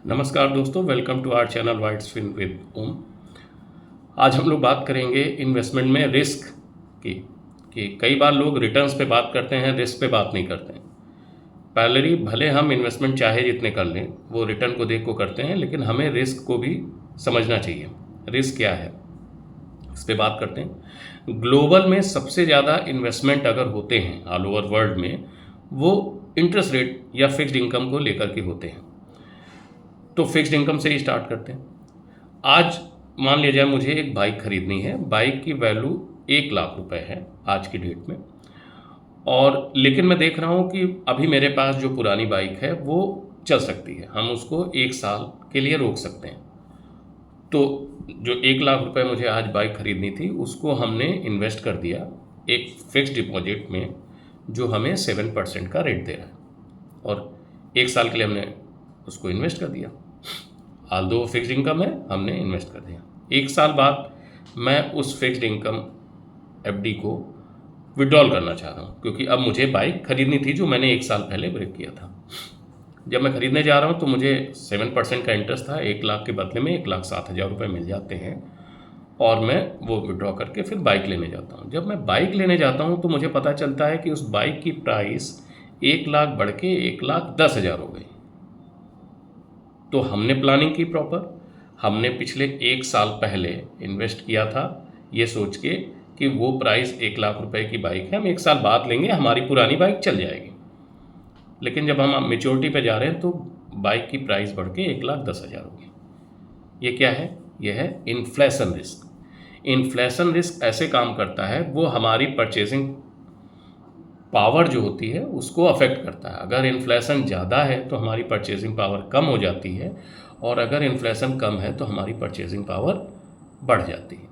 नमस्कार दोस्तों, welcome to our channel वाइट्स फिन विद ओम। आज हम लोग बात करेंगे इन्वेस्टमेंट में रिस्क की। कि कई बार लोग रिटर्न्स पे बात करते हैं, रिस्क पे बात नहीं करते हैं। पैरेलली भले हम इन्वेस्टमेंट चाहे जितने कर लें, वो रिटर्न को देख को करते हैं, लेकिन हमें रिस्क को भी समझना चाहिए। रिस्क क्या है, इस पे बात करते हैं। ग्लोबल में सबसे ज़्यादा इन्वेस्टमेंट अगर होते हैं ऑल ओवर वर्ल्ड में, वो इंटरेस्ट रेट या फिक्स्ड इनकम को लेकर के होते हैं। तो फिक्स्ड इनकम से ही स्टार्ट करते हैं। आज मान लिया जाए मुझे एक बाइक खरीदनी है, बाइक की वैल्यू 1 लाख रुपए है आज की डेट में, और लेकिन मैं देख रहा हूँ कि अभी मेरे पास जो पुरानी बाइक है वो चल सकती है, हम उसको 1 साल के लिए रोक सकते हैं। तो जो 1 लाख रुपए मुझे आज बाइक खरीदनी थी, उसको हमने इन्वेस्ट कर दिया एक फिक्स्ड डिपॉजिट में, जो हमें 7% का रेट दे रहा है, और 1 साल के लिए हमने उसको इन्वेस्ट कर दिया। हाल दो फिक्स्ड इनकम है, हमने इन्वेस्ट कर दिया। 1 साल बाद मैं उस फिक्स्ड इनकम एफडी को विड्रॉल करना चाह रहा हूँ, क्योंकि अब मुझे बाइक खरीदनी थी जो मैंने 1 साल पहले ब्रेक किया था। जब मैं खरीदने जा रहा हूँ तो मुझे 7% का इंटरेस्ट था, 1 लाख के बदले में 1,07,000 रुपये मिल जाते हैं, और मैं वो विड्रॉ करके फिर बाइक लेने जाता हूँ। जब मैं बाइक लेने जाता हूँ तो मुझे पता चलता है कि उस बाइक की प्राइस 1 लाख बढ़ के 1,10,000 हो गई। तो हमने प्लानिंग की प्रॉपर, हमने पिछले 1 साल पहले इन्वेस्ट किया था ये सोच के कि वो प्राइस 1 लाख रुपए की बाइक है, हम 1 साल बाद लेंगे, हमारी पुरानी बाइक चल जाएगी। लेकिन जब हम मेच्योरिटी पे जा रहे हैं तो बाइक की प्राइस बढ़ के 1,10,000 होगी। ये क्या है? ये है इन्फ्लेशन रिस्क। इन्फ्लेशन रिस्क ऐसे काम करता है, वो हमारी परचेजिंग पावर जो होती है उसको अफेक्ट करता है। अगर इन्फ्लेशन ज़्यादा है तो हमारी परचेजिंग पावर कम हो जाती है, और अगर इन्फ्लेशन कम है तो हमारी परचेजिंग पावर बढ़ जाती है।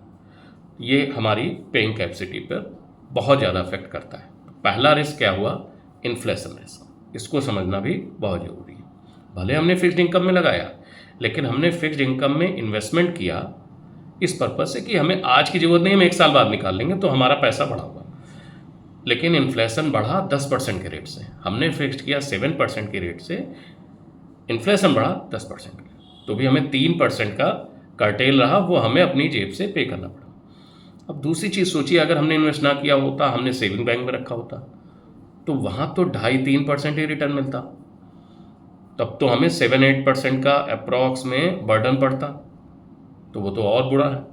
ये हमारी पेइंग कैपेसिटी पर बहुत ज़्यादा अफेक्ट करता है। पहला रिस्क क्या हुआ? Inflation risk. इसको समझना भी बहुत ज़रूरी है। भले हमने फिक्स्ड इनकम में लगाया, लेकिन हमने फिक्स्ड इनकम में इन्वेस्टमेंट किया इस पर्पज़ से कि हमें आज की ज़रूरत नहीं, हम 1 साल बाद निकाल लेंगे, तो हमारा पैसा बढ़ा हुआ। लेकिन इन्फ्लेशन बढ़ा 10% के रेट से, हमने फिक्स्ड किया 7% के रेट से, इन्फ्लेशन बढ़ा 10% के, तो भी हमें 3% का कर्टेल रहा, वो हमें अपनी जेब से पे करना पड़ा। अब दूसरी चीज़ सोचिए, अगर हमने इन्वेस्ट ना किया होता, हमने सेविंग बैंक में रखा होता, तो वहाँ तो 2.5-3% ही रिटर्न मिलता, तब तो हमें 7-8% का अप्रॉक्स में बर्डन पड़ता, तो वो तो और बुरा है।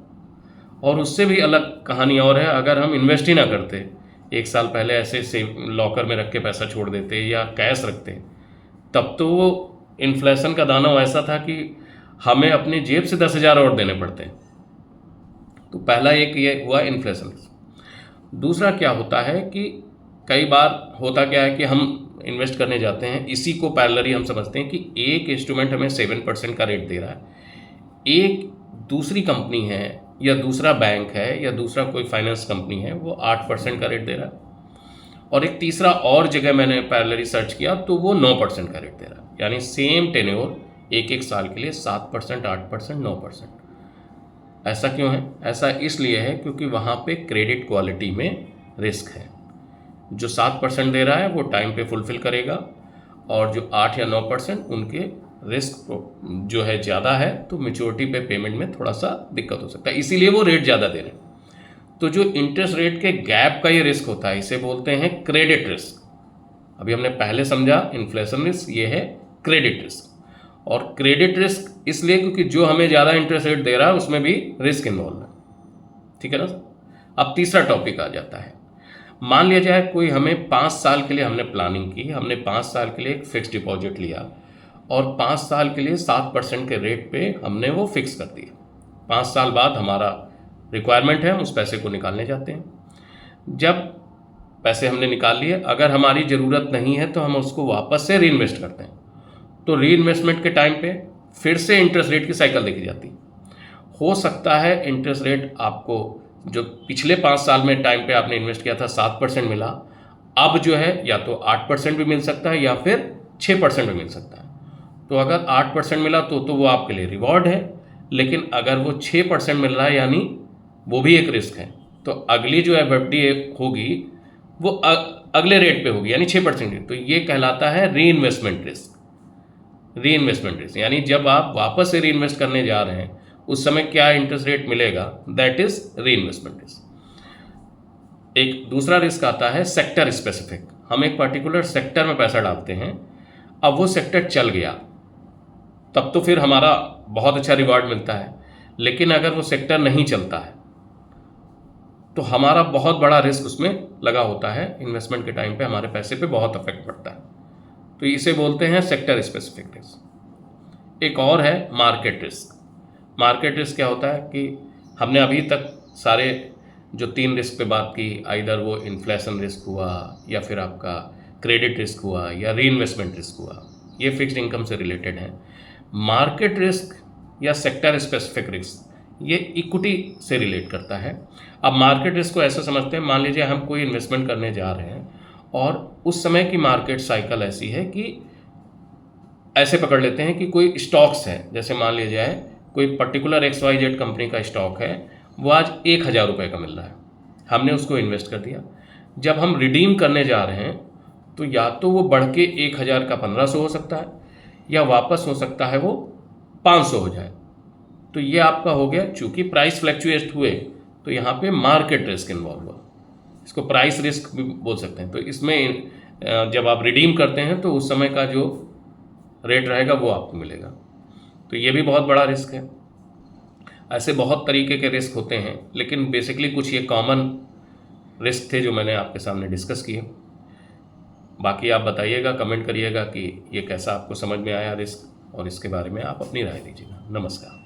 और उससे भी अलग कहानी और है, अगर हम इन्वेस्ट ही ना करते, 1 साल पहले ऐसे सेव लॉकर में रख के पैसा छोड़ देते या कैश रखते, तब तो वो इन्फ्लेशन का दाना ऐसा था कि हमें अपनी जेब से 10,000 और देने पड़ते। तो पहला एक ये हुआ इन्फ्लेशन। दूसरा क्या होता है कि कई बार होता क्या है कि हम इन्वेस्ट करने जाते हैं, इसी को पैरेलली हम समझते हैं कि एक इंस्ट्रूमेंट हमें 7% का रेट दे रहा है, एक दूसरी कंपनी है या दूसरा बैंक है या दूसरा कोई फाइनेंस कंपनी है वो 8% का रेट दे रहा है, और एक तीसरा और जगह मैंने पैरेलली सर्च किया तो वो 9% का रेट दे रहा है। यानी सेम टेन्योर 1-1 साल के लिए 7%, 8%, 9%। ऐसा क्यों है? ऐसा इसलिए है क्योंकि वहाँ पे क्रेडिट क्वालिटी में रिस्क है। जो 7% दे रहा है वो टाइम पे फुलफिल करेगा, और जो 8 या 9% उनके रिस्क जो है ज़्यादा है, तो मेच्योरिटी पे पेमेंट में थोड़ा सा दिक्कत हो सकता है, इसीलिए वो रेट ज़्यादा दे रहे हैं। तो जो इंटरेस्ट रेट के गैप का ये रिस्क होता है, इसे बोलते हैं क्रेडिट रिस्क। अभी हमने पहले समझा इन्फ्लेशन रिस्क, ये है क्रेडिट रिस्क। और क्रेडिट रिस्क इसलिए क्योंकि जो हमें ज़्यादा इंटरेस्ट रेट दे रहा है उसमें भी रिस्क इन्वॉल्व है। ठीक है ना? अब तीसरा टॉपिक आ जाता है। मान लिया जाए कोई हमें 5 साल के लिए हमने प्लानिंग की, हमने 5 साल के लिए एक फिक्स डिपॉजिट लिया, और 5 साल के लिए 7% के रेट पे हमने वो फिक्स कर दिया। 5 साल बाद हमारा रिक्वायरमेंट है, हम उस पैसे को निकालने जाते हैं। जब पैसे हमने निकाल लिए, अगर हमारी ज़रूरत नहीं है तो हम उसको वापस से री इन्वेस्ट करते हैं। तो री इन्वेस्टमेंट के टाइम पे फिर से इंटरेस्ट रेट की साइकिल देखी जाती है। हो सकता है इंटरेस्ट रेट आपको जो पिछले 5 साल में टाइम पे आपने इन्वेस्ट किया था 7% मिला, अब जो है या तो 8% भी मिल सकता है या फिर 6% भी मिल सकता है। तो अगर 8% मिला तो वो आपके लिए रिवॉर्ड है, लेकिन अगर वो 6% मिल रहा है यानी वो भी एक रिस्क है। तो अगली जो एफडी होगी वो अगले रेट पे होगी, यानी 6%। तो ये कहलाता है री इन्वेस्टमेंट रिस्क। री इन्वेस्टमेंट रिस्क, यानी जब आप वापस से री इन्वेस्ट करने जा रहे हैं उस समय क्या इंटरेस्ट रेट मिलेगा, दैट इज री इन्वेस्टमेंट रिस्क। एक दूसरा रिस्क आता है सेक्टर स्पेसिफिक। हम एक पर्टिकुलर सेक्टर में पैसा डालते हैं, अब वो सेक्टर चल गया तब तो फिर हमारा बहुत अच्छा रिवार्ड मिलता है, लेकिन अगर वो सेक्टर नहीं चलता है तो हमारा बहुत बड़ा रिस्क उसमें लगा होता है। इन्वेस्टमेंट के टाइम पे हमारे पैसे पे बहुत अफेक्ट पड़ता है, तो इसे बोलते हैं सेक्टर स्पेसिफिक रिस्क। एक और है मार्केट रिस्क। मार्केट रिस्क क्या होता है कि हमने अभी तक सारे जो 3 रिस्क पे बात की, आइदर वो इन्फ्लेशन रिस्क हुआ या फिर आपका क्रेडिट रिस्क हुआ या री इन्वेस्टमेंट रिस्क हुआ, ये फिक्स्ड इनकम से रिलेटेड है। मार्केट रिस्क या सेक्टर स्पेसिफिक रिस्क ये इक्विटी से रिलेट करता है। अब मार्केट रिस्क को ऐसा समझते हैं, मान लीजिए हम कोई इन्वेस्टमेंट करने जा रहे हैं और उस समय की मार्केट साइकिल ऐसी है कि ऐसे पकड़ लेते हैं कि कोई स्टॉक्स है, जैसे मान लीजिए कोई पर्टिकुलर XYZ कंपनी का स्टॉक है, वो आज 1,000 रुपये का मिल रहा है, हमने उसको इन्वेस्ट कर दिया। जब हम रिडीम करने जा रहे हैं तो या तो वो बढ़ के 1,000 का 1,500 हो सकता है या वापस हो सकता है वो 500 हो जाए। तो ये आपका हो गया, चूंकि प्राइस फ्लैक्चुएट हुए तो यहाँ पे मार्केट रिस्क इन्वॉल्व हुआ, इसको प्राइस रिस्क भी बोल सकते हैं। तो इसमें जब आप रिडीम करते हैं तो उस समय का जो रेट रहेगा वो आपको मिलेगा, तो ये भी बहुत बड़ा रिस्क है। ऐसे बहुत तरीके के रिस्क होते हैं, लेकिन बेसिकली कुछ ये कॉमन रिस्क थे जो मैंने आपके सामने डिस्कस किए। बाकी आप बताइएगा, कमेंट करिएगा कि ये कैसा आपको समझ में आया रिस्क, और इसके बारे में आप अपनी राय दीजिएगा। नमस्कार।